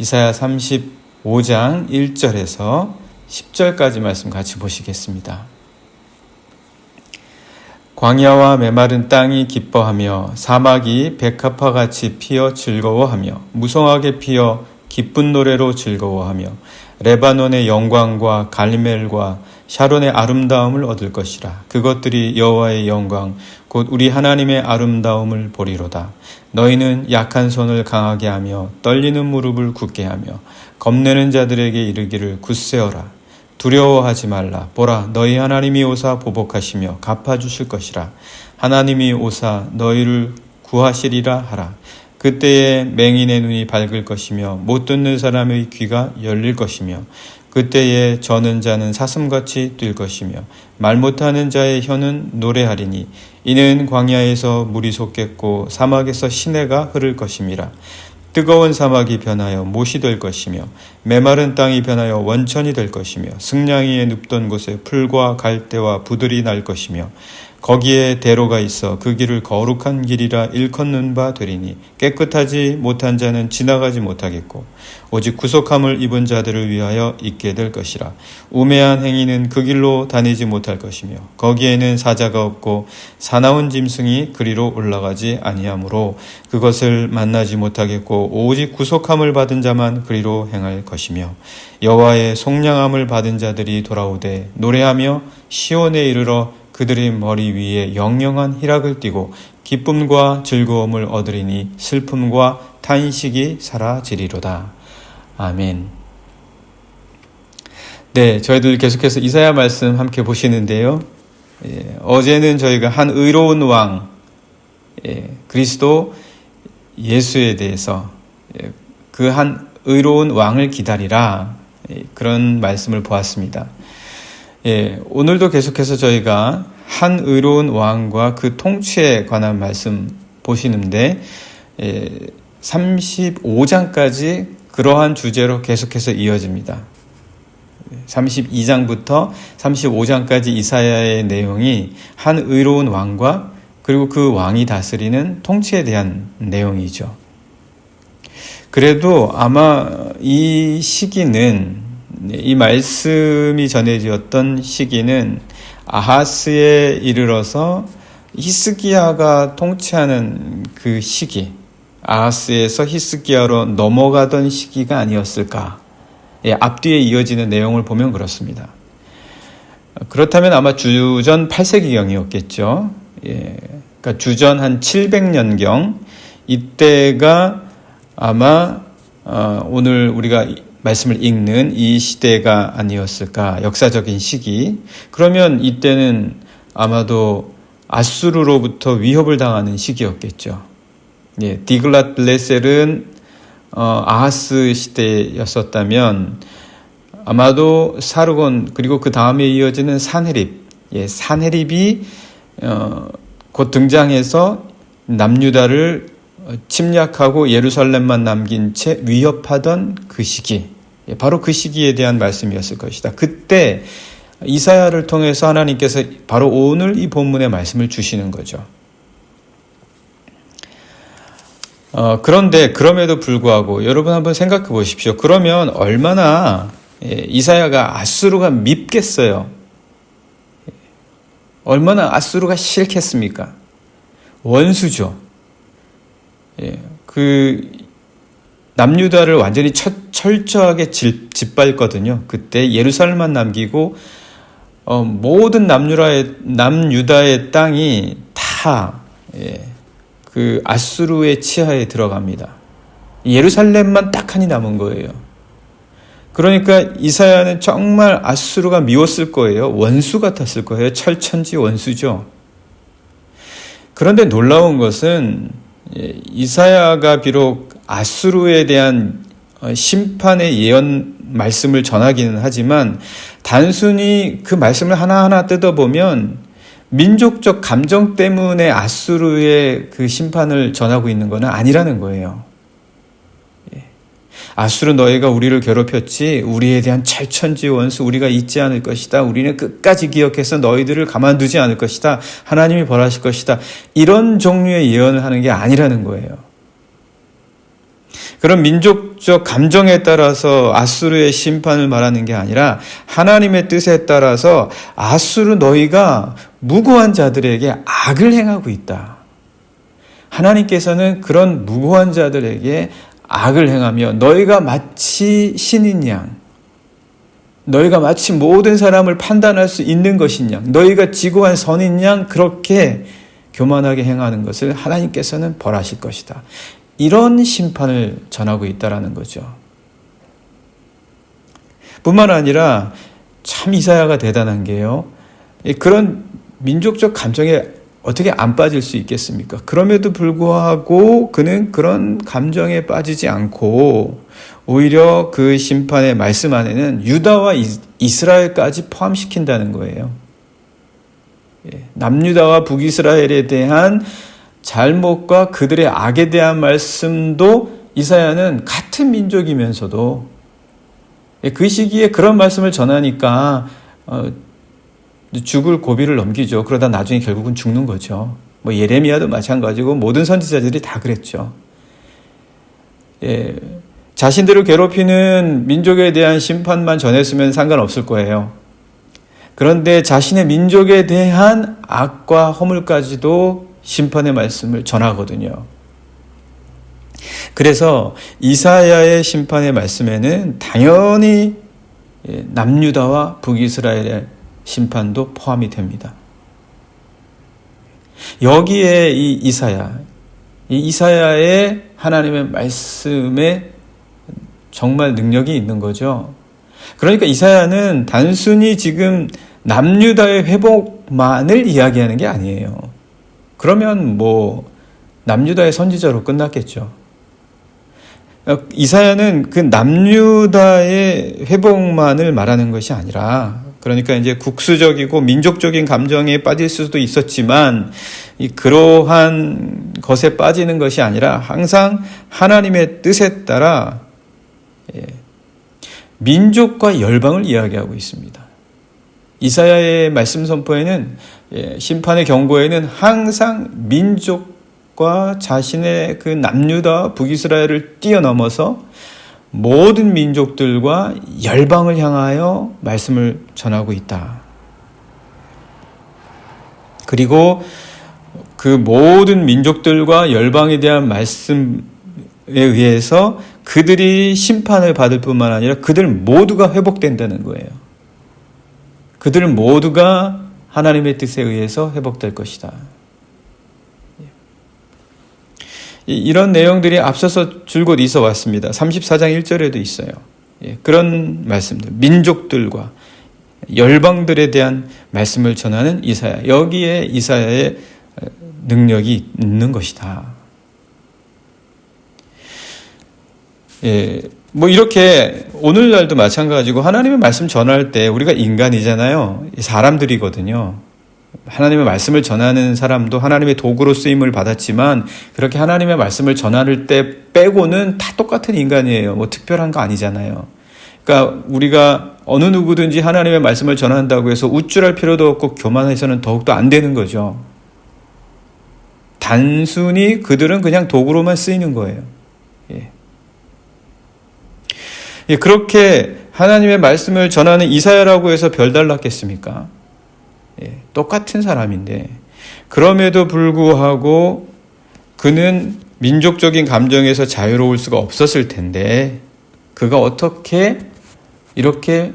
이사야 35장 1절에서 10절까지 말씀 같이 보시겠습니다. 광야와 메마른 땅이 기뻐하며 사막이 백합화같이 피어 즐거워하며 무성하게 피어 기쁜 노래로 즐거워하며 레바논의 영광과 갈멜과 샤론의 아름다움을 얻을 것이라. 그것들이 여호와의 영광 곧 우리 하나님의 아름다움을 보리로다. 너희는 약한 손을 강하게 하며 떨리는 무릎을 굳게 하며 겁내는 자들에게 이르기를 굳세어라. 두려워하지 말라. 보라, 너희 하나님이 오사 보복하시며 갚아주실 것이라. 하나님이 오사 너희를 구하시리라 하라. 그때에 맹인의 눈이 밝을 것이며 못 듣는 사람의 귀가 열릴 것이며 그때에 저는 자는 사슴같이 뛸 것이며 말 못하는 자의 혀는 노래하리니 이는 광야에서 물이 솟겠고 사막에서 시내가 흐를 것임이라. 뜨거운 사막이 변하여 못이 될 것이며 메마른 땅이 변하여 원천이 될 것이며 승냥이에 눕던 곳에 풀과 갈대와 부들이 날 것이며 거기에 대로가 있어 그 길을 거룩한 길이라 일컫는 바 되리니 깨끗하지 못한 자는 지나가지 못하겠고 오직 구속함을 입은 자들을 위하여 있게 될 것이라. 우매한 행위는 그 길로 다니지 못할 것이며 거기에는 사자가 없고 사나운 짐승이 그리로 올라가지 아니하므로 그것을 만나지 못하겠고 오직 구속함을 받은 자만 그리로 행할 것이며 여호와의 속량함을 받은 자들이 돌아오되 노래하며 시온에 이르러 그들의 머리 위에 영영한 희락을 띠고 기쁨과 즐거움을 얻으리니 슬픔과 탄식이 사라지리로다. 아멘. 네, 저희들 계속해서 이사야 말씀 함께 보시는데요. 어제는 저희가 한 의로운 왕, 그리스도 예수에 대해서 그 한 의로운 왕을 기다리라, 그런 말씀을 보았습니다. 오늘도 계속해서 저희가 한 의로운 왕과 그 통치에 관한 말씀 보시는데 35장까지 그러한 주제로 계속해서 이어집니다. 32장부터 35장까지 이사야의 내용이 한 의로운 왕과 그리고 그 왕이 다스리는 통치에 대한 내용이죠. 그래도 아마 이 시기는, 이 말씀이 전해졌던 시기는 아하스에 이르러서 히스기야가 통치하는 그 시기, 아하스에서 히스기야로 넘어가던 시기가 아니었을까. 앞뒤에 이어지는 내용을 보면 그렇습니다. 그렇다면 아마 주전 8세기경이었겠죠. 그러니까 주전 한 700년경, 이때가 아마 오늘 우리가 말씀을 읽는 이 시대가 아니었을까, 역사적인 시기. 그러면 이때는 아마도 아수르로부터 위협을 당하는 시기였겠죠. 디글랏 블레셀은 아하스 시대였었다면 아마도 사르곤, 그리고 그 다음에 이어지는 산헤립, 산헤립이 곧 등장해서 남유다를 침략하고 예루살렘만 남긴 채 위협하던 그 시기, 바로 그 시기에 대한 말씀이었을 것이다. 그때 이사야를 통해서 하나님께서 바로 오늘 이 본문의 말씀을 주시는 거죠. 그런데 그럼에도 불구하고 여러분 한번 생각해 보십시오. 그러면 얼마나 이사야가 아수르가 밉겠어요? 얼마나 아수르가 싫겠습니까? 원수죠. 그 남유다를 완전히 철저하게 짓밟거든요. 그때 예루살렘만 남기고 모든 남유다의 땅이 다 그 아수르의 치하에 들어갑니다. 예루살렘만 딱하니 남은 거예요. 그러니까 이사야는 정말 아수르가 미웠을 거예요. 원수 같았을 거예요. 철천지 원수죠. 그런데 놀라운 것은 이사야가 비록 아수르에 대한 심판의 예언 말씀을 전하기는 하지만 단순히 그 말씀을 하나하나 뜯어보면 민족적 감정 때문에 아수르의 그 심판을 전하고 있는 것은 아니라는 거예요. 아수르 너희가 우리를 괴롭혔지, 우리에 대한 철천지 원수, 우리가 잊지 않을 것이다. 우리는 끝까지 기억해서 너희들을 가만두지 않을 것이다. 하나님이 벌하실 것이다. 이런 종류의 예언을 하는 게 아니라는 거예요. 그런 민족 민족적 감정에 따라서 아수르의 심판을 말하는 게 아니라 하나님의 뜻에 따라서 아수르 너희가 무고한 자들에게 악을 행하고 있다. 하나님께서는 그런 무고한 자들에게 악을 행하며 너희가 마치 신인 양, 너희가 마치 모든 사람을 판단할 수 있는 것인 양, 너희가 지고한 선인 양 그렇게 교만하게 행하는 것을 하나님께서는 벌하실 것이다. 이런 심판을 전하고 있다라는 거죠. 뿐만 아니라 참 이사야가 대단한 게요. 그런 민족적 감정에 어떻게 안 빠질 수 있겠습니까? 그럼에도 불구하고 그는 그런 감정에 빠지지 않고 오히려 그 심판의 말씀 안에는 유다와 이스라엘까지 포함시킨다는 거예요. 남유다와 북이스라엘에 대한 잘못과 그들의 악에 대한 말씀도 이사야는 같은 민족이면서도 그 시기에 그런 말씀을 전하니까 죽을 고비를 넘기죠. 그러다 나중에 결국은 죽는 거죠. 뭐 예레미야도 마찬가지고 모든 선지자들이 다 그랬죠. 자신들을 괴롭히는 민족에 대한 심판만 전했으면 상관없을 거예요. 그런데 자신의 민족에 대한 악과 허물까지도 심판의 말씀을 전하거든요. 그래서 이사야의 심판의 말씀에는 당연히 남유다와 북이스라엘의 심판도 포함이 됩니다. 여기에 이 이사야의 하나님의 말씀에 정말 능력이 있는 거죠. 그러니까 이사야는 단순히 지금 남유다의 회복만을 이야기하는 게 아니에요. 그러면 뭐 남유다의 선지자로 끝났겠죠. 이사야는 그 남유다의 회복만을 말하는 것이 아니라, 그러니까 이제 국수적이고 민족적인 감정에 빠질 수도 있었지만 그러한 것에 빠지는 것이 아니라 항상 하나님의 뜻에 따라 민족과 열방을 이야기하고 있습니다. 이사야의 말씀 선포에는 심판의 경고에는 항상 민족과 자신의 그 남유다 북이스라엘을 뛰어넘어서 모든 민족들과 열방을 향하여 말씀을 전하고 있다. 그리고 그 모든 민족들과 열방에 대한 말씀에 의해서 그들이 심판을 받을 뿐만 아니라 그들 모두가 회복된다는 거예요. 그들 모두가 하나님의 뜻에 의해서 회복될 것이다. 이런 내용들이 앞서서 줄곧 있어 왔습니다. 34장 1절에도 있어요. 그런 말씀들, 민족들과 열방들에 대한 말씀을 전하는 이사야. 여기에 이사야의 능력이 있는 것이다. 뭐 이렇게 오늘날도 마찬가지고 하나님의 말씀 전할 때 우리가 인간이잖아요. 사람들이거든요. 하나님의 말씀을 전하는 사람도 하나님의 도구로 쓰임을 받았지만 그렇게 하나님의 말씀을 전할 때 빼고는 다 똑같은 인간이에요. 뭐 특별한 거 아니잖아요. 그러니까 우리가 어느 누구든지 하나님의 말씀을 전한다고 해서 우쭐할 필요도 없고 교만해서는 더욱더 안 되는 거죠. 단순히 그들은 그냥 도구로만 쓰이는 거예요. 그렇게 하나님의 말씀을 전하는 이사야라고 해서 별달랐겠습니까? 똑같은 사람인데 그럼에도 불구하고 그는 민족적인 감정에서 자유로울 수가 없었을 텐데 그가 어떻게 이렇게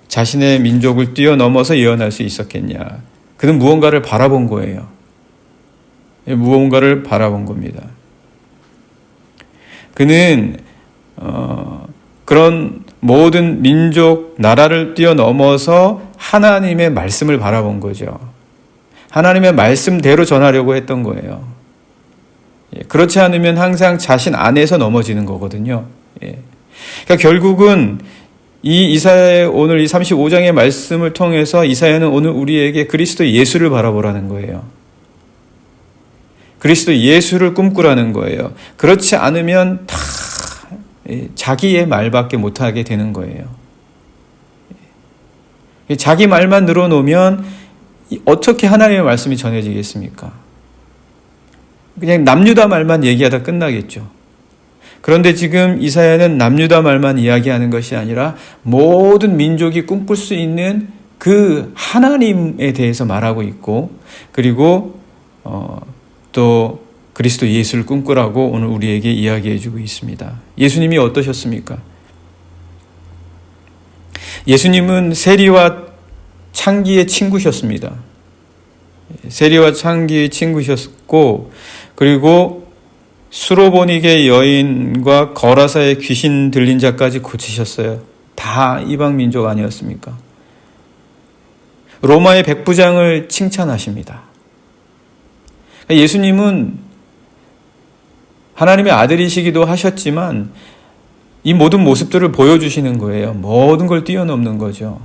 자신의 민족을 뛰어넘어서 예언할 수 있었겠냐? 그는 무언가를 바라본 거예요. 무언가를 바라본 겁니다. 그는 그런 모든 민족, 나라를 뛰어넘어서 하나님의 말씀을 바라본 거죠. 하나님의 말씀대로 전하려고 했던 거예요. 그렇지 않으면 항상 자신 안에서 넘어지는 거거든요. 그러니까 결국은 이 이사야의 오늘 이 35장의 말씀을 통해서 이사야는 오늘 우리에게 그리스도 예수를 바라보라는 거예요. 그리스도 예수를 꿈꾸라는 거예요. 그렇지 않으면 다 자기의 말밖에 못하게 되는 거예요. 자기 말만 늘어놓으면 어떻게 하나님의 말씀이 전해지겠습니까? 그냥 남유다 말만 얘기하다 끝나겠죠. 그런데 지금 이사야는 남유다 말만 이야기하는 것이 아니라 모든 민족이 꿈꿀 수 있는 그 하나님에 대해서 말하고 있고, 그리고 또 그리스도 예수를 꿈꾸라고 오늘 우리에게 이야기해 주고 있습니다. 예수님이 어떠셨습니까? 예수님은 세리와 창기의 친구셨습니다. 세리와 창기의 친구셨고, 그리고 수로보니게 여인과 거라사의 귀신 들린 자까지 고치셨어요. 다 이방 민족 아니었습니까? 로마의 백부장을 칭찬하십니다. 예수님은 하나님의 아들이시기도 하셨지만 이 모든 모습들을 보여주시는 거예요. 모든 걸 뛰어넘는 거죠.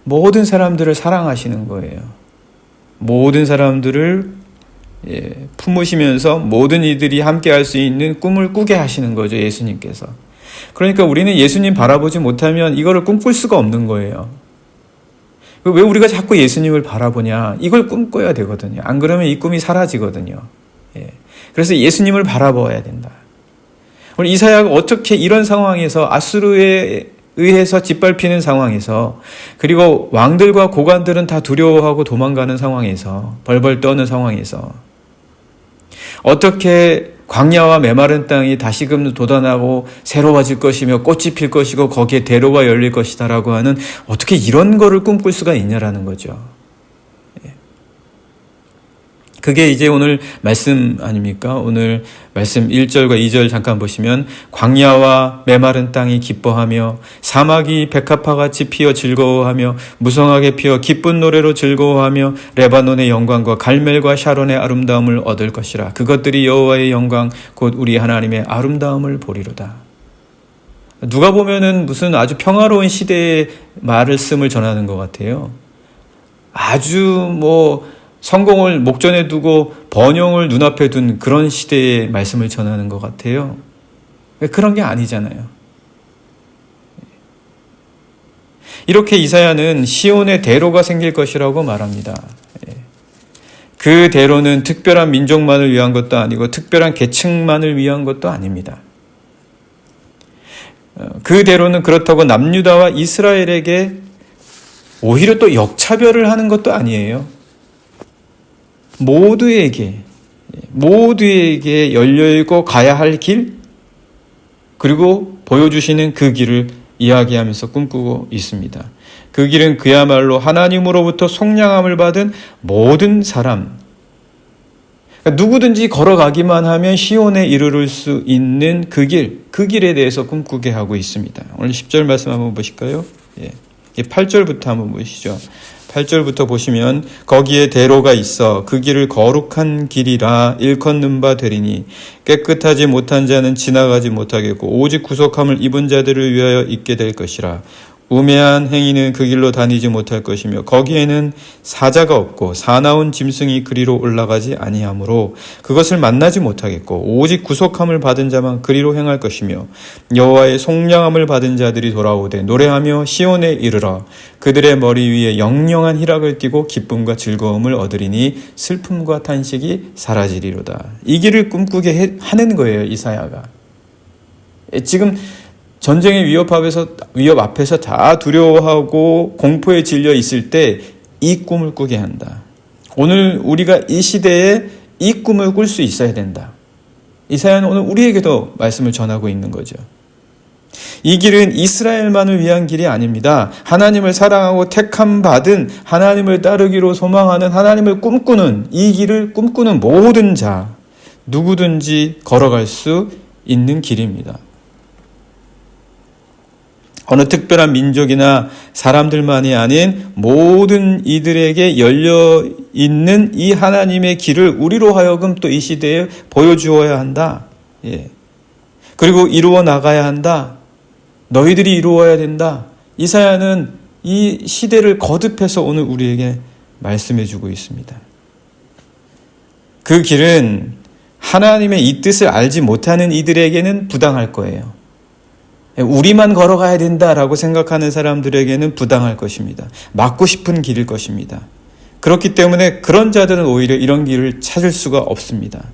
모든 사람들을 사랑하시는 거예요. 모든 사람들을 품으시면서 모든 이들이 함께 할 수 있는 꿈을 꾸게 하시는 거죠, 예수님께서. 그러니까 우리는 예수님 바라보지 못하면 이거를 꿈꿀 수가 없는 거예요. 왜 우리가 자꾸 예수님을 바라보냐? 이걸 꿈꿔야 되거든요. 안 그러면 이 꿈이 사라지거든요. 그래서 예수님을 바라봐야 된다. 오늘 이사야가 어떻게 이런 상황에서 아수르에 의해서 짓밟히는 상황에서, 그리고 왕들과 고관들은 다 두려워하고 도망가는 상황에서, 벌벌 떠는 상황에서 어떻게 광야와 메마른 땅이 다시금 돋아나고 새로워질 것이며 꽃이 필 것이고 거기에 대로가 열릴 것이다 라고 하는, 어떻게 이런 거를 꿈꿀 수가 있냐라는 거죠. 그게 이제 오늘 말씀 아닙니까? 오늘 말씀 1절과 2절 잠깐 보시면, 광야와 메마른 땅이 기뻐하며 사막이 백합화같이 피어 즐거워하며 무성하게 피어 기쁜 노래로 즐거워하며 레바논의 영광과 갈멜과 샤론의 아름다움을 얻을 것이라. 그것들이 여호와의 영광 곧 우리 하나님의 아름다움을 보리로다. 누가 보면은 무슨 아주 평화로운 시대의 말씀을 전하는 것 같아요. 아주 성공을 목전에 두고 번영을 눈앞에 둔 그런 시대의 말씀을 전하는 것 같아요. 그런 게 아니잖아요. 이렇게 이사야는 시온의 대로가 생길 것이라고 말합니다. 그 대로는 특별한 민족만을 위한 것도 아니고 특별한 계층만을 위한 것도 아닙니다. 그 대로는 그렇다고 남유다와 이스라엘에게 오히려 또 역차별을 하는 것도 아니에요. 모두에게 열려있고 가야 할 길, 그리고 보여주시는 그 길을 이야기하면서 꿈꾸고 있습니다. 그 길은 그야말로 하나님으로부터 속량함을 받은 모든 사람, 그러니까 누구든지 걸어가기만 하면 시온에 이르를 수 있는 그 길에 대해서 꿈꾸게 하고 있습니다. 오늘 10절 말씀 한번 보실까요? 8절부터 한번 보시죠. 8절부터 보시면, 거기에 대로가 있어 그 길을 거룩한 길이라 일컫는 바 되리니 깨끗하지 못한 자는 지나가지 못하겠고 오직 구속함을 입은 자들을 위하여 있게 될 것이라. 우매한 행위는 그 길로 다니지 못할 것이며 거기에는 사자가 없고 사나운 짐승이 그리로 올라가지 아니하므로 그것을 만나지 못하겠고 오직 구속함을 받은 자만 그리로 행할 것이며 여호와의 속량함을 받은 자들이 돌아오되 노래하며 시온에 이르러 그들의 머리 위에 영영한 희락을 띠고 기쁨과 즐거움을 얻으리니 슬픔과 탄식이 사라지리로다. 이 길을 꿈꾸게 하는 거예요, 이사야가. 지금 전쟁의 위협 앞에서 다 두려워하고 공포에 질려 있을 때 이 꿈을 꾸게 한다. 오늘 우리가 이 시대에 이 꿈을 꿀 수 있어야 된다. 이사야는 오늘 우리에게도 말씀을 전하고 있는 거죠. 이 길은 이스라엘만을 위한 길이 아닙니다. 하나님을 사랑하고 택함 받은, 하나님을 따르기로 소망하는, 하나님을 꿈꾸는, 이 길을 꿈꾸는 모든 자, 누구든지 걸어갈 수 있는 길입니다. 어느 특별한 민족이나 사람들만이 아닌 모든 이들에게 열려있는 이 하나님의 길을 우리로 하여금 또 이 시대에 보여주어야 한다. 그리고 이루어 나가야 한다. 너희들이 이루어야 된다. 이사야는 이 시대를 거듭해서 오늘 우리에게 말씀해주고 있습니다. 그 길은 하나님의 이 뜻을 알지 못하는 이들에게는 부당할 거예요. 우리만 걸어가야 된다라고 생각하는 사람들에게는 부당할 것입니다. 막고 싶은 길일 것입니다. 그렇기 때문에 그런 자들은 오히려 이런 길을 찾을 수가 없습니다.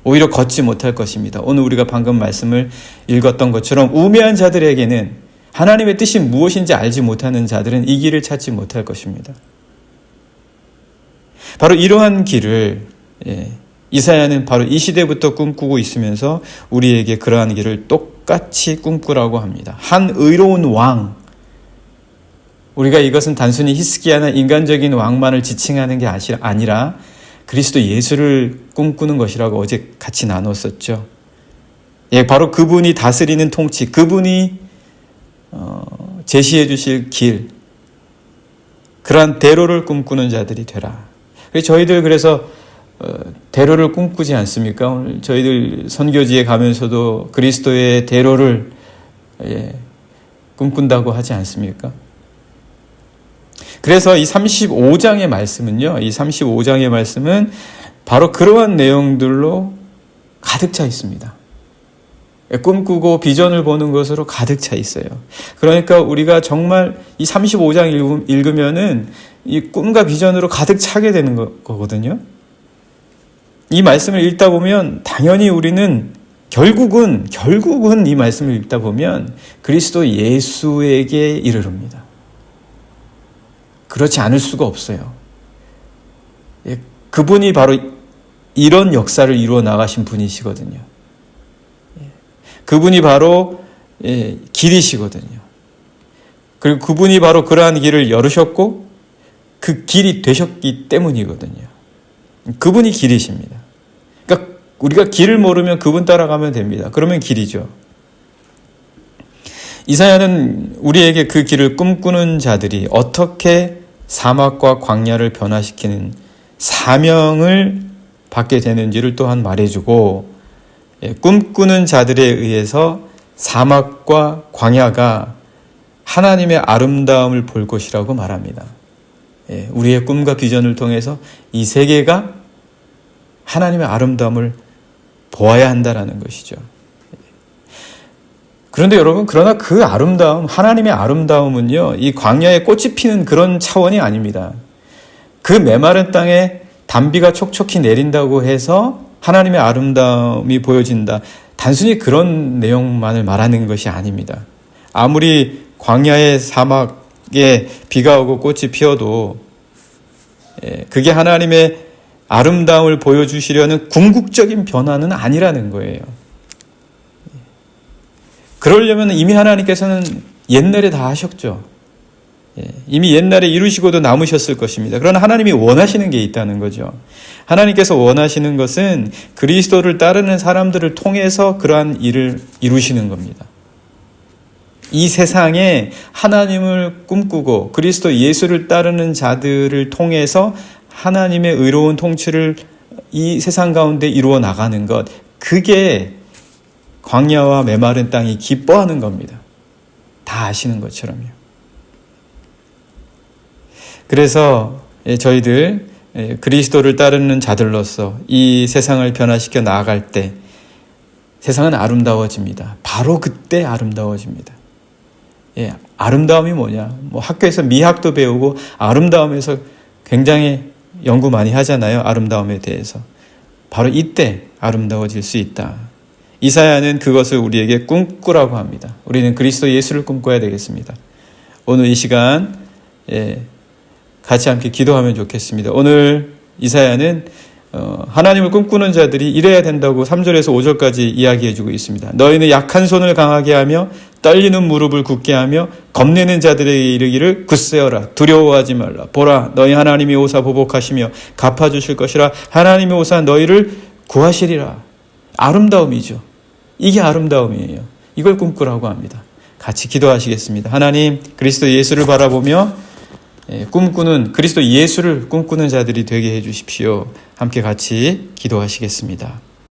오히려 걷지 못할 것입니다. 오늘 우리가 방금 말씀을 읽었던 것처럼 우매한 자들에게는 하나님의 뜻이 무엇인지 알지 못하는 자들은 이 길을 찾지 못할 것입니다. 바로 이러한 길을 이사야는 바로 이 시대부터 꿈꾸고 있으면서 우리에게 그러한 길을 똑같이 꿈꾸라고 합니다. 한 의로운 왕, 우리가 이것은 단순히 히스기야나 인간적인 왕만을 지칭하는 게 아니라 그리스도 예수를 꿈꾸는 것이라고 어제 같이 나눴었죠. 바로 그분이 다스리는 통치, 그분이 제시해 주실 길, 그러한 대로를 꿈꾸는 자들이 되라. 저희들 그래서 대로를 꿈꾸지 않습니까? 오늘 저희들 선교지에 가면서도 그리스도의 대로를 꿈꾼다고 하지 않습니까? 그래서 이 35장의 말씀은요, 이 35장의 말씀은 바로 그러한 내용들로 가득 차 있습니다. 꿈꾸고 비전을 보는 것으로 가득 차 있어요. 그러니까 우리가 정말 이 35장 읽으면은 이 꿈과 비전으로 가득 차게 되는 거거든요. 이 말씀을 읽다 보면 당연히 우리는 결국은 이 말씀을 읽다 보면 그리스도 예수에게 이르릅니다. 그렇지 않을 수가 없어요. 그분이 바로 이런 역사를 이루어 나가신 분이시거든요. 그분이 바로 길이시거든요. 그리고 그분이 바로 그러한 길을 열으셨고 그 길이 되셨기 때문이거든요. 그분이 길이십니다. 그러니까 우리가 길을 모르면 그분 따라가면 됩니다. 그러면 길이죠. 이사야는 우리에게 그 길을 꿈꾸는 자들이 어떻게 사막과 광야를 변화시키는 사명을 받게 되는지를 또한 말해주고, 꿈꾸는 자들에 의해서 사막과 광야가 하나님의 아름다움을 볼 것이라고 말합니다. 우리의 꿈과 비전을 통해서 이 세계가 하나님의 아름다움을 보아야 한다라는 것이죠. 그런데 여러분, 그러나 그 아름다움, 하나님의 아름다움은요, 이 광야에 꽃이 피는 그런 차원이 아닙니다. 그 메마른 땅에 단비가 촉촉히 내린다고 해서 하나님의 아름다움이 보여진다. 단순히 그런 내용만을 말하는 것이 아닙니다. 아무리 광야의 사막에 비가 오고 꽃이 피어도 그게 하나님의 아름다움을 보여주시려는 궁극적인 변화는 아니라는 거예요. 그러려면 이미 하나님께서는 옛날에 다 하셨죠. 이미 옛날에 이루시고도 남으셨을 것입니다. 그러나 하나님이 원하시는 게 있다는 거죠. 하나님께서 원하시는 것은 그리스도를 따르는 사람들을 통해서 그러한 일을 이루시는 겁니다. 이 세상에 하나님을 꿈꾸고 그리스도 예수를 따르는 자들을 통해서 하나님의 의로운 통치를 이 세상 가운데 이루어 나가는 것, 그게 광야와 메마른 땅이 기뻐하는 겁니다. 다 아시는 것처럼요. 그래서 저희들 그리스도를 따르는 자들로서 이 세상을 변화시켜 나아갈 때 세상은 아름다워집니다. 바로 그때 아름다워집니다. 아름다움이 뭐냐? 학교에서 미학도 배우고 아름다움에서 굉장히 연구 많이 하잖아요. 아름다움에 대해서. 바로 이때 아름다워질 수 있다. 이사야는 그것을 우리에게 꿈꾸라고 합니다. 우리는 그리스도 예수를 꿈꿔야 되겠습니다. 오늘 이 시간 같이 함께 기도하면 좋겠습니다. 오늘 이사야는 하나님을 꿈꾸는 자들이 이래야 된다고 3절에서 5절까지 이야기해주고 있습니다. 너희는 약한 손을 강하게 하며 떨리는 무릎을 굳게 하며 겁내는 자들에게 이르기를 굳세어라. 두려워하지 말라. 보라, 너희 하나님이 오사 보복하시며 갚아주실 것이라. 하나님이 오사 너희를 구하시리라. 아름다움이죠. 이게 아름다움이에요. 이걸 꿈꾸라고 합니다. 같이 기도하시겠습니다. 하나님, 그리스도 예수를 바라보며 꿈꾸는, 그리스도 예수를 꿈꾸는 자들이 되게 해주십시오. 함께 같이 기도하시겠습니다.